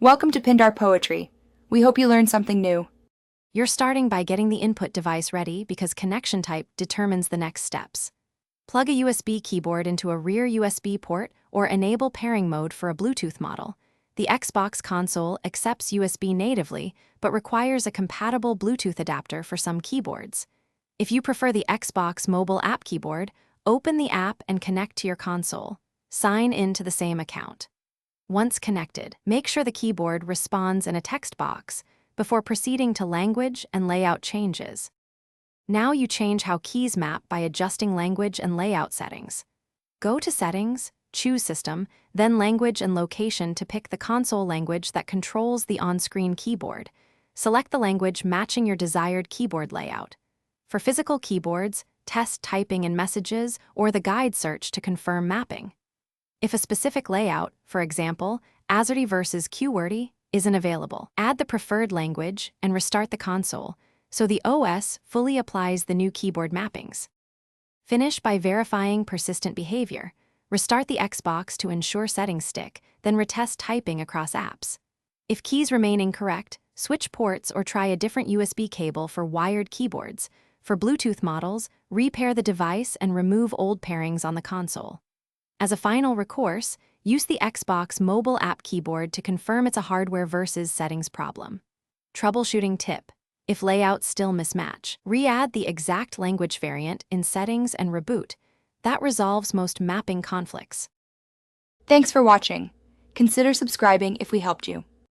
Welcome to Pindar Poetry. We hope you learned something new. You're starting by getting the input device ready because connection type determines the next steps. Plug a USB keyboard into a rear USB port or enable pairing mode for a Bluetooth model. The Xbox console accepts USB natively but requires a compatible Bluetooth adapter for some keyboards. If you prefer the Xbox mobile app keyboard, open the app and connect to your console. Sign in to the same account. Once connected, make sure the keyboard responds in a text box before proceeding to language and layout changes. Now you change how keys map by adjusting language and layout settings. Go to Settings, choose System, then Language and Location to pick the console language that controls the on-screen keyboard. Select the language matching your desired keyboard layout. For physical keyboards, test typing in Messages or the guide search to confirm mapping. If a specific layout, for example, AZERTY versus QWERTY, isn't available, add the preferred language and restart the console so the OS fully applies the new keyboard mappings. Finish by verifying persistent behavior. Restart the Xbox to ensure settings stick, then retest typing across apps. If keys remain incorrect, switch ports or try a different USB cable for wired keyboards. For Bluetooth models, repair the device and remove old pairings on the console. As a final recourse, use the Xbox mobile app keyboard to confirm it's a hardware versus settings problem. Troubleshooting tip: if layouts still mismatch, re-add the exact language variant in settings and reboot. That resolves most mapping conflicts. Thanks for watching. Consider subscribing if we helped you.